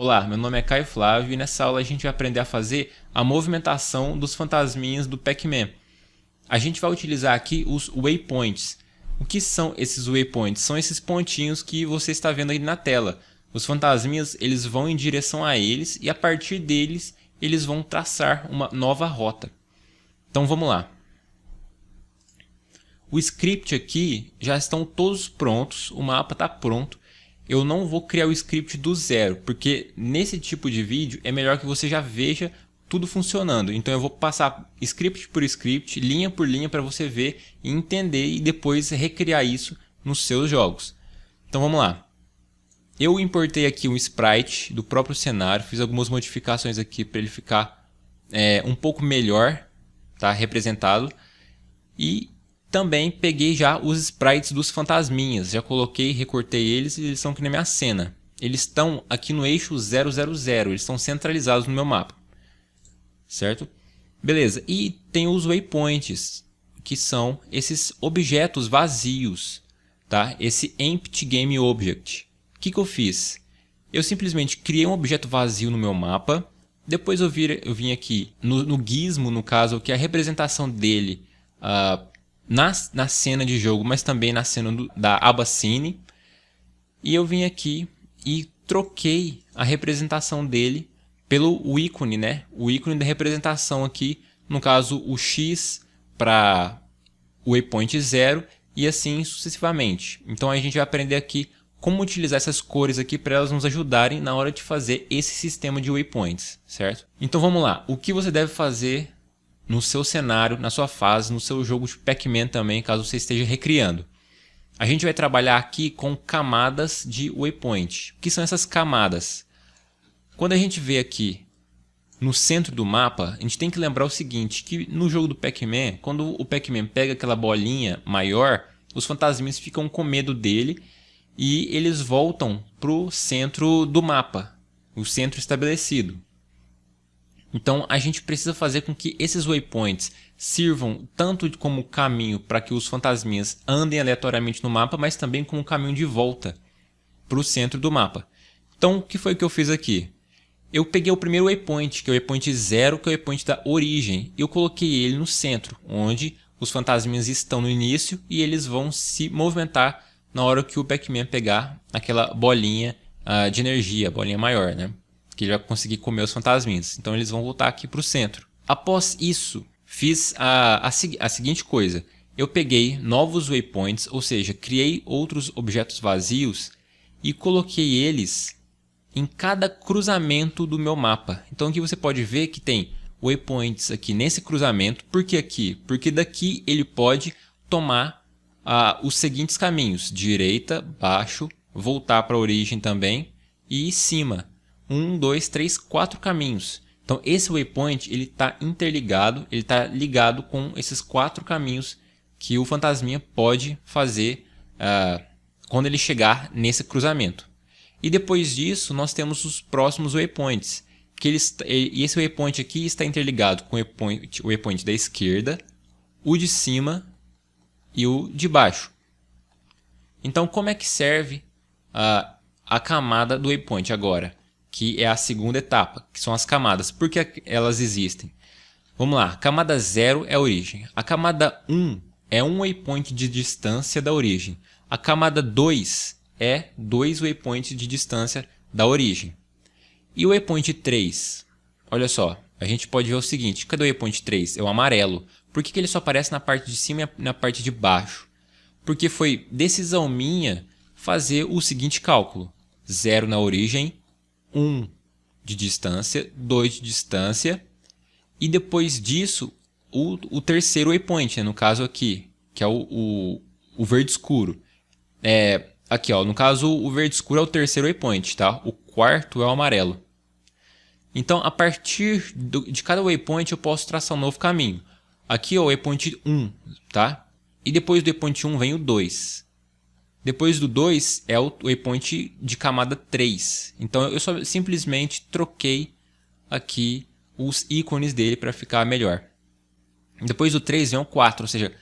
Olá, meu nome é Caio Flávio e nessa aula a gente vai aprender a fazer a movimentação dos fantasminhas do Pac-Man. A gente vai utilizar aqui os waypoints. O que são esses waypoints? São esses pontinhos que você está vendo aí na tela. Os fantasminhas eles vão em direção a eles e a partir deles eles vão traçar uma nova rota. Então vamos lá. O script aqui já estão todos prontos, o mapa está pronto. Eu não vou criar o script do zero, porque nesse tipo de vídeo é melhor que você já veja tudo funcionando. Então eu vou passar script por script, linha por linha para você ver e entender e depois recriar isso nos seus jogos. Então vamos lá. Eu importei aqui um sprite do próprio cenário, fiz algumas modificações aqui para ele ficar um pouco melhor, tá, representado. E também peguei já os sprites dos fantasminhas, já coloquei, recortei eles e eles estão aqui na minha cena. Eles estão aqui no eixo 000, eles estão centralizados no meu mapa, certo? Beleza, e tem os waypoints, que são esses objetos vazios, tá? Esse Empty Game Object. O que eu fiz? Eu simplesmente criei um objeto vazio no meu mapa, depois eu vim aqui no gizmo, no caso, que é a representação dele na cena de jogo, mas também na cena da aba Cine. E eu vim aqui e troquei a representação dele pelo ícone, né? O ícone da representação aqui, no caso o X para o waypoint 0 e assim sucessivamente. Então a gente vai aprender aqui como utilizar essas cores aqui para elas nos ajudarem na hora de fazer esse sistema de waypoints, certo? Então vamos lá, o que você deve fazer no seu cenário, na sua fase, no seu jogo de Pac-Man também, caso você esteja recriando. A gente vai trabalhar aqui com camadas de waypoint. O que são essas camadas? Quando a gente vê aqui no centro do mapa, a gente tem que lembrar o seguinte, que no jogo do Pac-Man, quando o Pac-Man pega aquela bolinha maior, os fantasminhas ficam com medo dele e eles voltam para o centro do mapa, o centro estabelecido. Então a gente precisa fazer com que esses waypoints sirvam tanto como caminho para que os fantasminhas andem aleatoriamente no mapa, mas também como caminho de volta para o centro do mapa. Então o que foi que eu fiz aqui? Eu peguei o primeiro waypoint, que é o waypoint 0, que é o waypoint da origem, e eu coloquei ele no centro, onde os fantasminhas estão no início e eles vão se movimentar na hora que o Pac-Man pegar aquela bolinha de energia, a bolinha maior, né? Que ele vai conseguir comer os fantasminhas. Então eles vão voltar aqui para o centro. Após isso, fiz a seguinte coisa. Eu peguei novos waypoints, ou seja, criei outros objetos vazios e coloquei eles em cada cruzamento do meu mapa. Então aqui você pode ver que tem waypoints aqui nesse cruzamento. Por que aqui? Porque daqui ele pode tomar os seguintes caminhos. Direita, baixo, voltar para a origem também e cima. 1, 2, 3, 4 caminhos. Então esse waypoint ele está interligado, ele está ligado com esses 4 caminhos que o fantasminha pode fazer quando ele chegar nesse cruzamento. E depois disso nós temos os próximos waypoints. E esse waypoint aqui está interligado com o waypoint da esquerda, o de cima e o de baixo. Então como é que serve a camada do waypoint agora? Que é a segunda etapa, que são as camadas. Por que elas existem? Vamos lá, camada 0 é a origem. A camada 1 é um waypoint de distância da origem. A camada 2 é 2 waypoints de distância da origem. E o waypoint 3? Olha só, a gente pode ver o seguinte, cadê o waypoint 3? É o amarelo. Por que ele só aparece na parte de cima e na parte de baixo? Porque foi decisão minha fazer o seguinte cálculo. 0 na origem, 1 de distância, 2 de distância e depois disso o terceiro waypoint, né? No caso aqui, que é o verde escuro. Aqui, ó, no caso o verde escuro é o terceiro waypoint, tá? O quarto é o amarelo. Então a partir de cada waypoint eu posso traçar um novo caminho. Aqui é o waypoint 1, tá? E depois do waypoint 1 vem o 2. Depois do 2 é o waypoint de camada 3. Então eu só simplesmente troquei aqui os ícones dele para ficar melhor. Depois do 3 vem o 4, ou seja,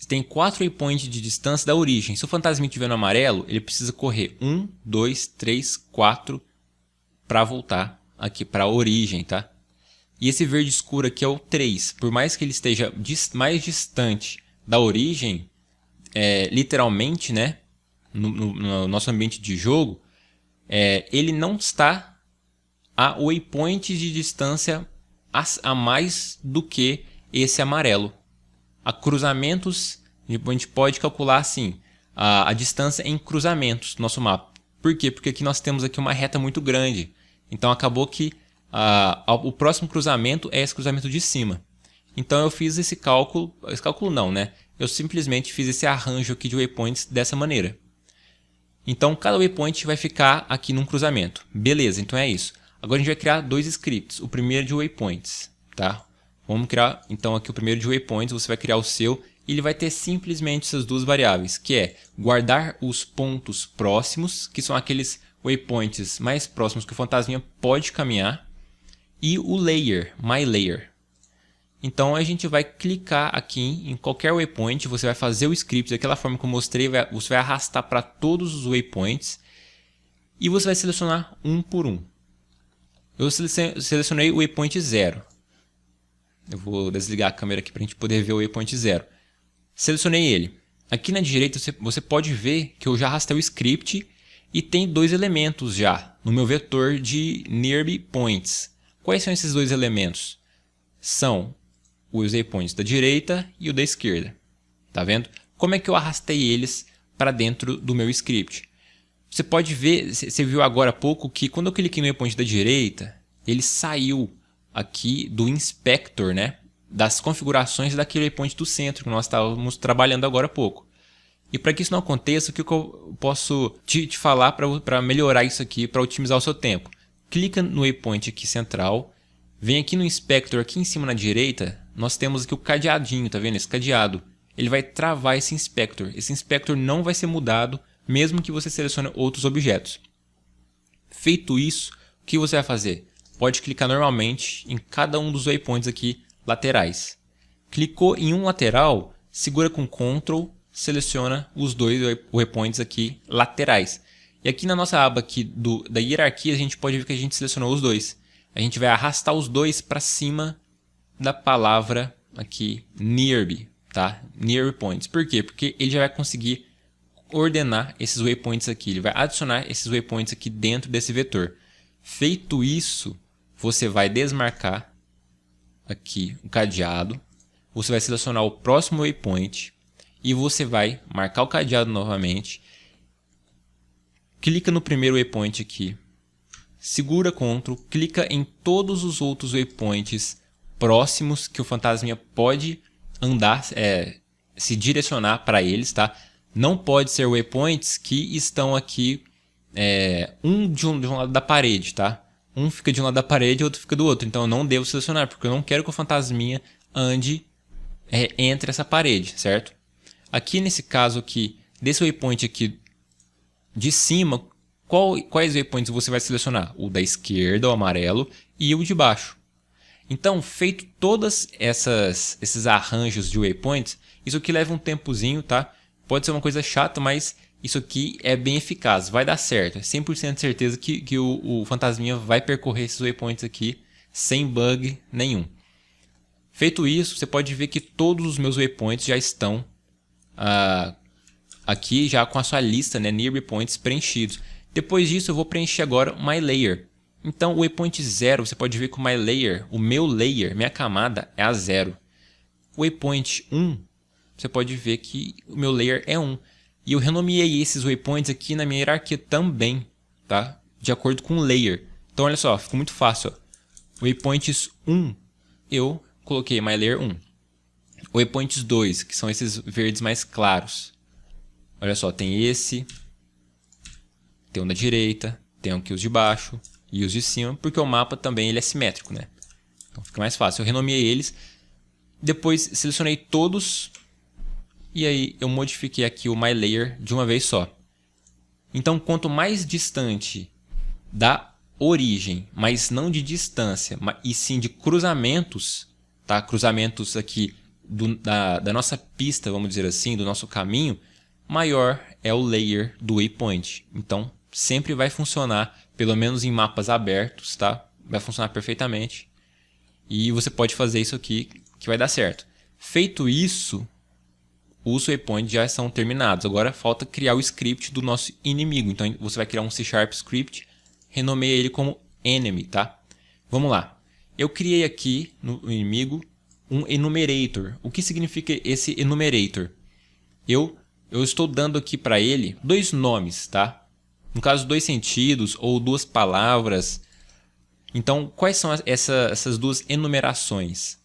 tem 4 waypoints de distância da origem. Se o fantasma estiver no amarelo, ele precisa correr 1, 2, 3, 4 para voltar aqui para a origem, tá? E esse verde escuro aqui é o 3. Por mais que ele esteja mais distante da origem, literalmente, né, no nosso ambiente de jogo, ele não está a waypoints de distância a mais do que esse amarelo. A cruzamentos, a gente pode calcular assim, a distância em cruzamentos no nosso mapa. Por quê? Porque aqui nós temos aqui uma reta muito grande. Então acabou que o próximo cruzamento é esse cruzamento de cima. Então eu fiz esse cálculo não, né? Eu simplesmente fiz esse arranjo aqui de waypoints dessa maneira. Então cada waypoint vai ficar aqui num cruzamento. Beleza, então é isso. Agora a gente vai criar dois scripts. O primeiro de waypoints, tá? Vamos criar então aqui o primeiro de waypoints. Você vai criar o seu e ele vai ter simplesmente essas duas variáveis, que é guardar os pontos próximos, que são aqueles waypoints mais próximos que o fantasminha pode caminhar, e o layer, myLayer. Então a gente vai clicar aqui em qualquer waypoint, você vai fazer o script daquela forma que eu mostrei, você vai arrastar para todos os waypoints e você vai selecionar um por um. Eu selecionei o waypoint 0. Eu vou desligar a câmera aqui para a gente poder ver o waypoint 0. Selecionei ele. Aqui na direita você pode ver que eu já arrastei o script e tem dois elementos já no meu vetor de nearby points. Quais são esses dois elementos? São os waypoints da direita e o da esquerda. Tá vendo? Como é que eu arrastei eles para dentro do meu script? Você pode ver, você viu agora há pouco que quando eu cliquei no waypoint da direita, ele saiu aqui do inspector, né? Das configurações daquele waypoint do centro que nós estávamos trabalhando agora há pouco. E para que isso não aconteça, o que eu posso te falar para melhorar isso aqui, para otimizar o seu tempo? Clica no waypoint aqui central, vem aqui no inspector, aqui em cima na direita, nós temos aqui o cadeadinho, tá vendo? Esse cadeado. Ele vai travar esse inspector. Esse inspector não vai ser mudado, mesmo que você selecione outros objetos. Feito isso, o que você vai fazer? Pode clicar normalmente em cada um dos waypoints aqui laterais. Clicou em um lateral, segura com Ctrl, seleciona os dois waypoints aqui laterais. E aqui na nossa aba aqui da hierarquia, a gente pode ver que a gente selecionou os dois. A gente vai arrastar os dois para cima da palavra aqui nearby, tá? Nearby points. Por quê? Porque ele já vai conseguir ordenar esses waypoints aqui. Ele vai adicionar esses waypoints aqui dentro desse vetor. Feito isso, você vai desmarcar aqui o cadeado. Você vai selecionar o próximo waypoint e você vai marcar o cadeado novamente. Clica no primeiro waypoint aqui. Segura Ctrl, clica em todos os outros waypoints próximos que o fantasminha pode andar, se direcionar para eles, tá? Não pode ser waypoints que estão aqui de um lado da parede, tá? Um fica de um lado da parede e outro fica do outro. Então eu não devo selecionar, porque eu não quero que o fantasminha ande entre essa parede, certo? Aqui nesse caso aqui, desse waypoint aqui de cima, quais waypoints você vai selecionar? O da esquerda, o amarelo, e o de baixo. Então, feito todos esses arranjos de waypoints, isso aqui leva um tempozinho, tá? Pode ser uma coisa chata, mas isso aqui é bem eficaz, vai dar certo. É 100% de certeza que o fantasminha vai percorrer esses waypoints aqui sem bug nenhum. Feito isso, você pode ver que todos os meus waypoints já estão aqui já com a sua lista, né, nearby points preenchidos. Depois disso eu vou preencher agora o myLayer. Então o waypoint 0, você pode ver que o myLayer, o meu layer, minha camada é a 0. O waypoint 1, você pode ver que o meu layer é 1. E eu renomeei esses waypoints aqui na minha hierarquia também, tá? De acordo com o layer. Então olha só, ficou muito fácil. Ó. Waypoints 1, eu coloquei myLayer 1. Waypoints 2, que são esses verdes mais claros. Olha só, tem esse, tem um da direita, tem aqui os de baixo e os de cima, porque o mapa também ele é simétrico, né? Então fica mais fácil. Eu renomeei eles, depois selecionei todos e aí eu modifiquei aqui o myLayer de uma vez só. Então quanto mais distante da origem, mas não de distância, e sim de cruzamentos, tá? Cruzamentos aqui da nossa pista, vamos dizer assim, do nosso caminho, maior é o layer do waypoint. Então, sempre vai funcionar, pelo menos em mapas abertos, tá? Vai funcionar perfeitamente. E você pode fazer isso aqui que vai dar certo. Feito isso, os waypoints já são terminados. Agora falta criar o script do nosso inimigo. Então você vai criar um C# script, renomeia ele como enemy, tá? Vamos lá. Eu criei aqui no inimigo um enumerator. O que significa esse enumerator? Eu estou dando aqui para ele dois nomes, tá? No caso, 2 sentidos ou 2 palavras. Então, quais são essas duas enumerações?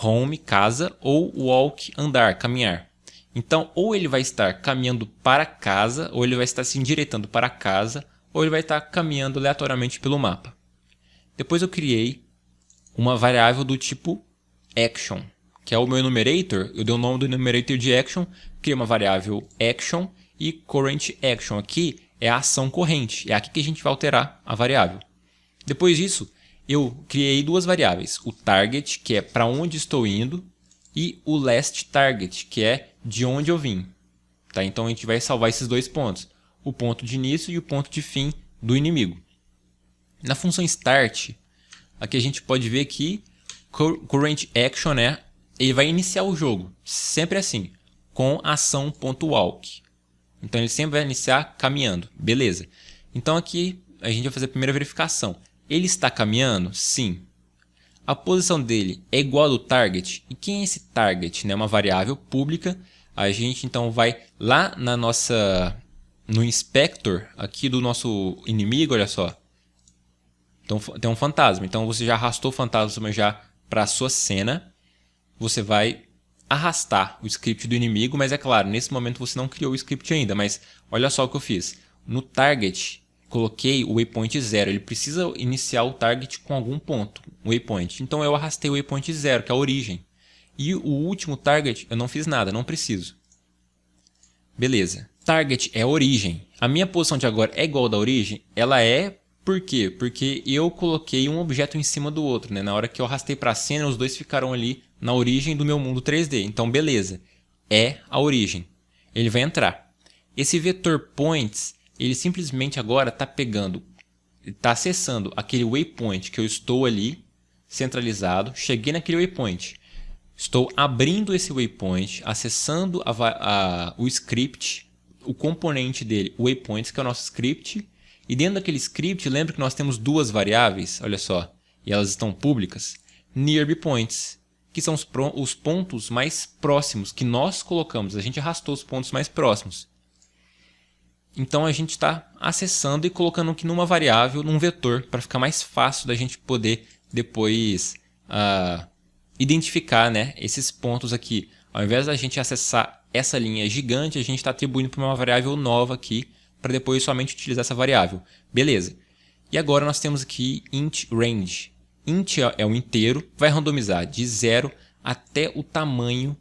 Home, casa, ou walk, andar, caminhar. Então, ou ele vai estar caminhando para casa, ou ele vai estar se endireitando para casa, ou ele vai estar caminhando aleatoriamente pelo mapa. Depois eu criei uma variável do tipo action, que é o meu enumerator. Eu dei o nome do enumerator de action, criei uma variável action e current action. Aqui é a ação corrente, é aqui que a gente vai alterar a variável. Depois disso, eu criei duas variáveis, o target, que é para onde estou indo, e o last target, que é de onde eu vim. Tá? Então a gente vai salvar esses dois pontos, o ponto de início e o ponto de fim do inimigo. Na função start, aqui a gente pode ver que current action, né, ele vai iniciar o jogo, sempre assim, com ação.walk. Então ele sempre vai iniciar caminhando, beleza. Então aqui a gente vai fazer a primeira verificação. Ele está caminhando? Sim. A posição dele é igual ao do target. E quem é esse target? É uma variável pública. A gente então vai lá no inspector aqui do nosso inimigo, olha só. Então tem um fantasma. Então você já arrastou o fantasma já para a sua cena. Você vai arrastar o script do inimigo, mas é claro, nesse momento você não criou o script ainda. Mas olha só o que eu fiz. No target, coloquei o waypoint 0. Ele precisa iniciar o target com algum ponto, o waypoint. Então eu arrastei o waypoint 0, que é a origem. E o último target eu não fiz nada, não preciso. Beleza. Target é a origem. A minha posição de agora é igual à da origem? Ela é. Por quê? Porque eu coloquei um objeto em cima do outro, né? Na hora que eu arrastei para a cena, os dois ficaram ali na origem do meu mundo 3D. Então, beleza. É a origem. Ele vai entrar. Esse vetor points, ele simplesmente agora está pegando, está acessando aquele waypoint que eu estou ali, centralizado. Cheguei naquele waypoint. Estou abrindo esse waypoint, acessando o script, o componente dele, o waypoints, que é o nosso script. E dentro daquele script, lembra que nós temos duas variáveis, olha só, e elas estão públicas. Nearby points, que são os pontos mais próximos que nós colocamos. A gente arrastou os pontos mais próximos. Então a gente está acessando e colocando aqui numa variável, num vetor, para ficar mais fácil da gente poder depois identificar, né, esses pontos aqui. Ao invés da gente acessar essa linha gigante, a gente está atribuindo para uma variável nova aqui, para depois somente utilizar essa variável. Beleza. E agora nós temos aqui int range. Int é um inteiro, vai randomizar de 0 até o tamanho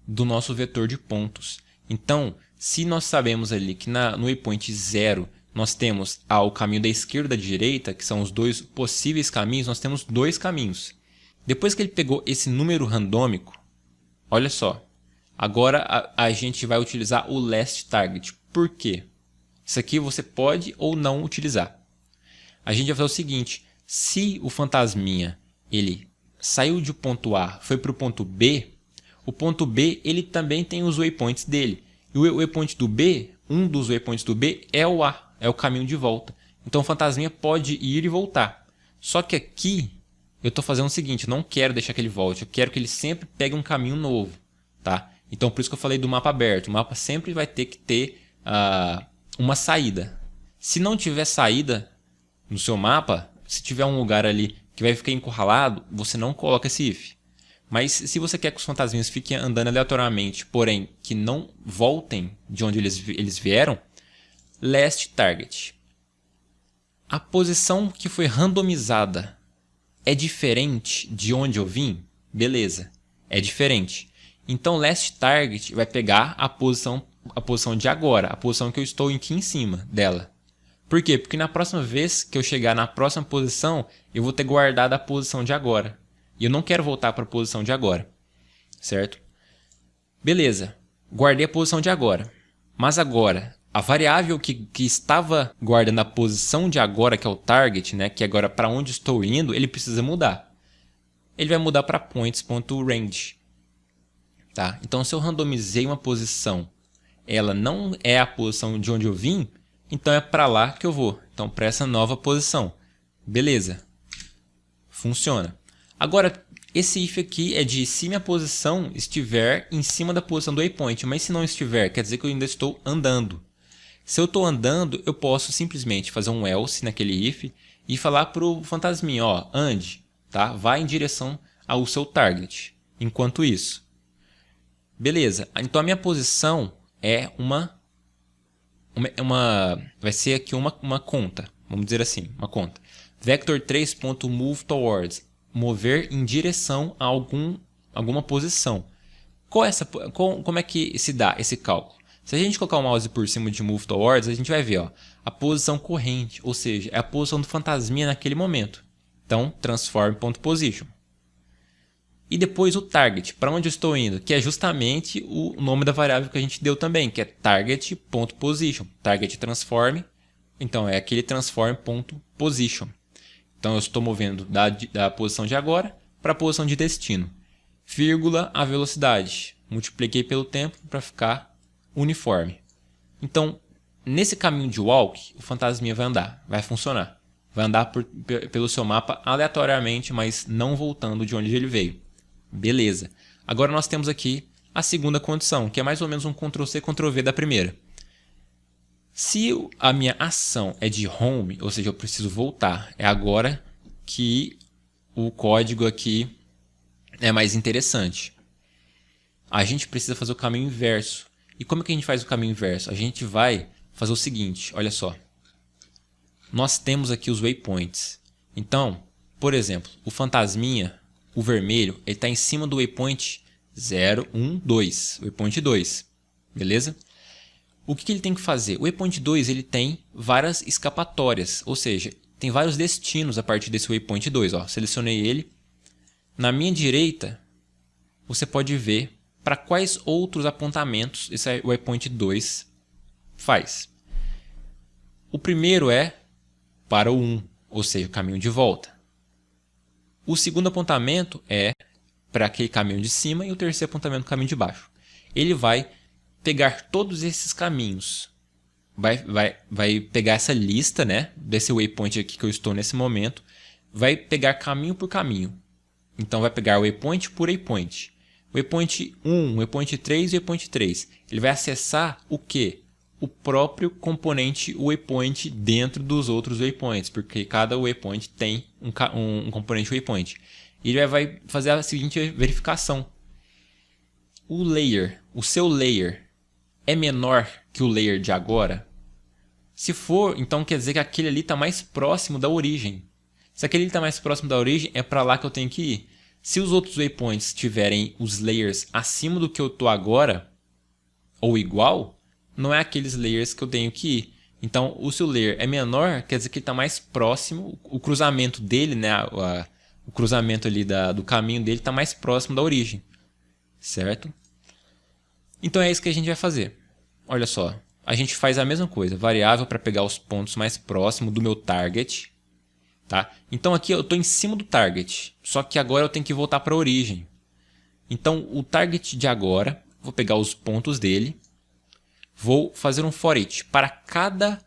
do nosso vetor de pontos. Então, se nós sabemos ali que no waypoint 0 nós temos o caminho da esquerda e da direita, que são os dois possíveis caminhos, nós temos dois caminhos. Depois que ele pegou esse número randômico, olha só, agora a gente vai utilizar o last target. Por quê? Isso aqui você pode ou não utilizar. A gente vai fazer o seguinte, se o fantasminha ele saiu do ponto A, foi para o ponto B, o ponto B ele também tem os waypoints dele. E o waypoint do B, um dos waypoints do B é o A, é o caminho de volta. Então o fantasminha pode ir e voltar. Só que aqui eu estou fazendo o seguinte, não quero deixar que ele volte, eu quero que ele sempre pegue um caminho novo. Tá? Então por isso que eu falei do mapa aberto. O mapa sempre vai ter que ter uma saída. Se não tiver saída no seu mapa, se tiver um lugar ali que vai ficar encurralado, você não coloca esse if. Mas se você quer que os fantasminhas fiquem andando aleatoriamente, porém que não voltem de onde eles vieram, last target. A posição que foi randomizada é diferente de onde eu vim? Beleza, é diferente. Então last target vai pegar a posição de agora, a posição que eu estou aqui em cima dela. Por quê? Porque na próxima vez que eu chegar na próxima posição, eu vou ter guardado a posição de agora. E eu não quero voltar para a posição de agora. Certo? Beleza. Guardei a posição de agora. Mas agora, a variável que estava guardando a posição de agora, que é o target, né, que é agora para onde estou indo, ele precisa mudar. Ele vai mudar para points.range. Tá? Então, se eu randomizei uma posição, ela não é a posição de onde eu vim, então é para lá que eu vou. Então, para essa nova posição. Beleza. Funciona. Agora, esse if aqui é de se minha posição estiver em cima da posição do waypoint. Mas se não estiver, quer dizer que eu ainda estou andando. Se eu estou andando, eu posso simplesmente fazer um else naquele if e falar para o fantasminha, ó, ande, tá? Vá em direção ao seu target. Enquanto isso. Beleza. Então a minha posição é vai ser aqui uma conta. Vamos dizer assim, uma conta. Vector3.moveTowards. Mover em direção a alguma posição. Como é que se dá esse cálculo? Se a gente colocar o mouse por cima de Move Towards, a gente vai ver ó, a posição corrente, ou seja, é a posição do fantasminha naquele momento. Então, transform.position. E depois o target, para onde eu estou indo, que é justamente o nome da variável que a gente deu também, que é target.position. Target transform, então é aquele transform.position. Então eu estou movendo da posição de agora para a posição de destino. Vírgula a velocidade. Multipliquei pelo tempo para ficar uniforme. Então, nesse caminho de walk, o fantasminha vai andar, vai funcionar. Vai andar pelo seu mapa aleatoriamente, mas não voltando de onde ele veio. Beleza. Agora nós temos aqui a segunda condição, que é mais ou menos um Ctrl+C, Ctrl+V da primeira. Se a minha ação é de home, ou seja, eu preciso voltar, é agora que o código aqui é mais interessante. A gente precisa fazer o caminho inverso. E como é que a gente faz o caminho inverso? A gente vai fazer o seguinte, olha só. Nós temos aqui os waypoints. Então, por exemplo, o fantasminha, o vermelho, ele está em cima do waypoint 0, 1, 2. Waypoint 2. Beleza? O que ele tem que fazer? O waypoint 2 ele tem várias escapatórias. Ou seja, tem vários destinos a partir desse waypoint 2. Ó. Selecionei ele. Na minha direita, você pode ver para quais outros apontamentos esse waypoint 2 faz. O primeiro é para o 1, ou seja, o caminho de volta. O segundo apontamento é para aquele caminho de cima e o terceiro apontamento, o caminho de baixo. Ele vai pegar todos esses caminhos, vai pegar essa lista, né, desse waypoint aqui que eu estou nesse momento, vai pegar caminho por caminho. Então vai pegar waypoint por waypoint. Waypoint 1, waypoint 3 e waypoint 3. Ele vai acessar o quê? O próprio componente waypoint dentro dos outros waypoints, porque cada waypoint tem um componente waypoint. E ele vai fazer a seguinte verificação. O layer, o seu layer, é menor que o layer de agora? Se for, então quer dizer que aquele ali está mais próximo da origem. Se aquele está mais próximo da origem, é para lá que eu tenho que ir. Se os outros waypoints tiverem os layers acima do que eu estou agora, ou igual, não é aqueles layers que eu tenho que ir. Então, o seu layer é menor, quer dizer que ele está mais próximo, o cruzamento dele, né, o cruzamento ali do caminho dele está mais próximo da origem. Certo? Então é isso que a gente vai fazer. Olha só, a gente faz a mesma coisa, variável para pegar os pontos mais próximos do meu target. Tá? Então aqui eu estou em cima do target, só que agora eu tenho que voltar para a origem. Então o target de agora, vou pegar os pontos dele, vou fazer um for each. Para cada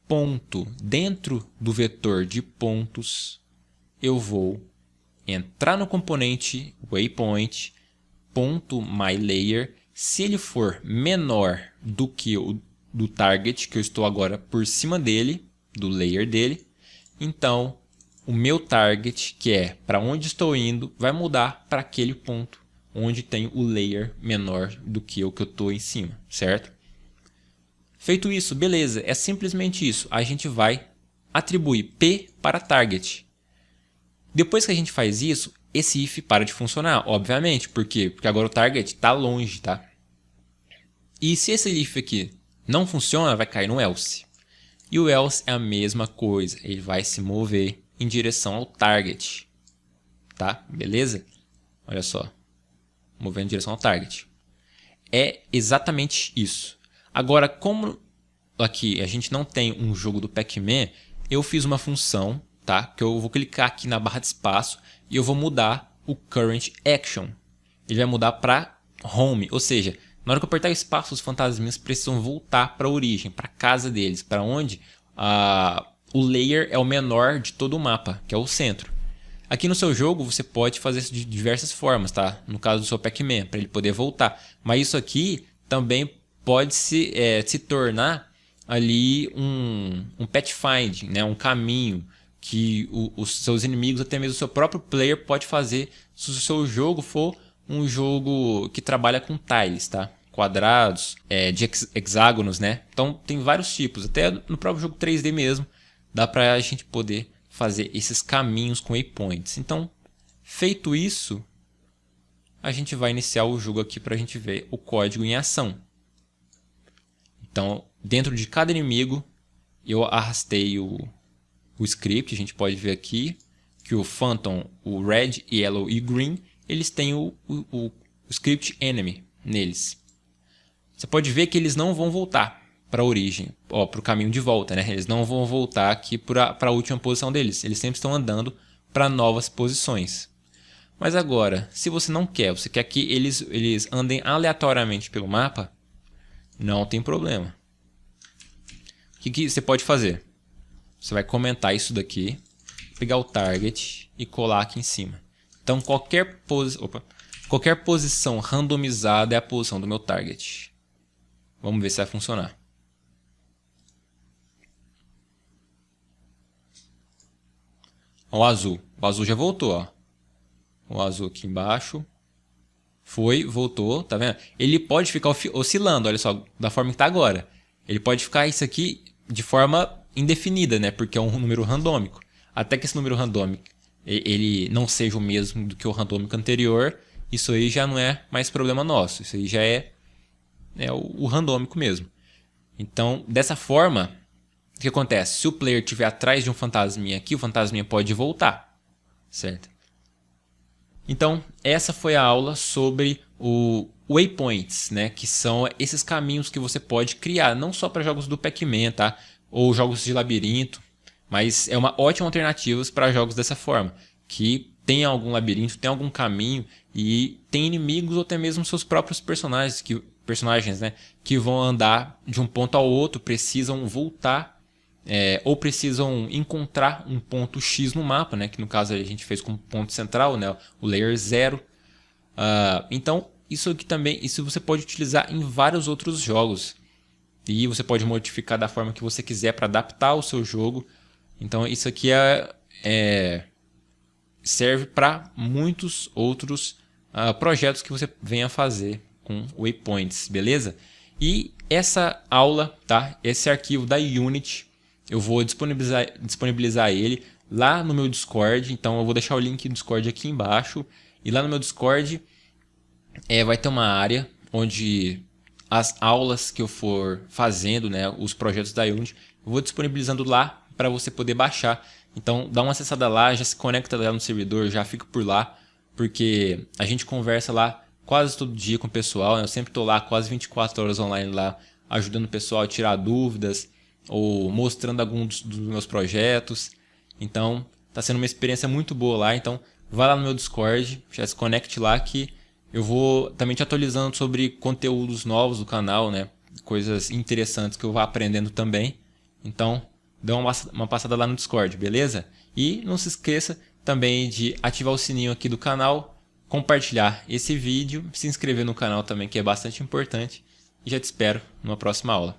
ponto dentro do vetor de pontos, eu vou entrar no componente waypoint, ponto myLayer. Se ele for menor do que o do target, que eu estou agora por cima dele, do layer dele, então o meu target, que é para onde estou indo, vai mudar para aquele ponto onde tem o layer menor do que o que eu estou em cima, certo? Feito isso, beleza, é simplesmente isso. A gente vai atribuir P para target. Depois que a gente faz isso, esse if para de funcionar, obviamente. Por quê? Porque agora o target está longe, tá? E se esse if aqui não funciona, vai cair no else. E o else é a mesma coisa, ele vai se mover em direção ao target. Tá? Beleza? Olha só. Movendo em direção ao target. É exatamente isso. Agora, como aqui a gente não tem um jogo do Pac-Man, eu fiz uma função, tá? Que eu vou clicar aqui na barra de espaço e eu vou mudar o Current Action. Ele vai mudar para Home, ou seja, na hora que eu apertar o espaço, os fantasminhas precisam voltar para a origem, para a casa deles, para onde o layer é o menor de todo o mapa, que é o centro. Aqui no seu jogo você pode fazer isso de diversas formas, tá? No caso do seu Pac-Man, para ele poder voltar. Mas isso aqui também pode se tornar ali um pathfinding, né? Um caminho que os seus inimigos, até mesmo o seu próprio player, pode fazer se o seu jogo for um jogo que trabalha com tiles, tá? Quadrados, de hexágonos, né? Então tem vários tipos, até no próprio jogo 3D mesmo, dá pra a gente poder fazer esses caminhos com waypoints. Então, feito isso, a gente vai iniciar o jogo aqui pra gente ver o código em ação. Então, dentro de cada inimigo, eu arrastei o script, a gente pode ver aqui que o Phantom, o Red, Yellow e Green, eles têm o script enemy neles. Você pode ver que eles não vão voltar para a origem, para o caminho de volta, né? Eles não vão voltar aqui para a última posição deles. Eles sempre estão andando para novas posições. Mas agora, se você não quer, você quer que eles andem aleatoriamente pelo mapa, não tem problema. O que você pode fazer? Você vai comentar isso daqui, pegar o target e colar aqui em cima. Então qualquer posição randomizada é a posição do meu target. Vamos ver se vai funcionar. O azul já voltou, ó. O azul aqui embaixo. Foi, voltou, tá vendo? Ele pode ficar oscilando, olha só, da forma que tá agora. Ele pode ficar isso aqui de forma indefinida, né? Porque é um número randômico. Até que esse número randômico ele não seja o mesmo do que o randômico anterior, isso aí já não é mais problema nosso. Isso aí já é o randômico mesmo. Então, dessa forma, o que acontece? Se o player estiver atrás de um fantasminha aqui, o fantasminha pode voltar, certo? Então, essa foi a aula sobre o waypoints, né? Que são esses caminhos que você pode criar, não só para jogos do Pac-Man, tá? Ou jogos de labirinto, mas é uma ótima alternativa para jogos dessa forma, que tem algum labirinto, tem algum caminho e tem inimigos ou até mesmo seus próprios personagens, né? Que vão andar de um ponto ao outro, precisam voltar ou precisam encontrar um ponto X no mapa, né? Que no caso a gente fez como ponto central, né? O layer 0. Então isso aqui também, isso você pode utilizar em vários outros jogos e você pode modificar da forma que você quiser para adaptar o seu jogo. Então isso aqui serve para muitos outros projetos que você venha fazer com waypoints, beleza? E essa aula, tá? Esse arquivo da Unity, eu vou disponibilizar ele lá no meu Discord. Então eu vou deixar o link do Discord aqui embaixo. E lá no meu Discord vai ter uma área onde as aulas que eu for fazendo, né, os projetos da Unity, eu vou disponibilizando lá para você poder baixar. Então dá uma acessada lá, já se conecta lá no servidor, já fica por lá, porque a gente conversa lá quase todo dia com o pessoal, né? Eu sempre estou lá quase 24 horas online lá, ajudando o pessoal a tirar dúvidas ou mostrando alguns dos meus projetos. Então está sendo uma experiência muito boa lá. Então vai lá no meu Discord, já se conecte lá que eu vou também te atualizando sobre conteúdos novos do canal, né? Coisas interessantes que eu vou aprendendo também. Então dá uma passada lá no Discord, beleza? E não se esqueça também de ativar o sininho aqui do canal, compartilhar esse vídeo, se inscrever no canal também, que é bastante importante. E já te espero numa próxima aula.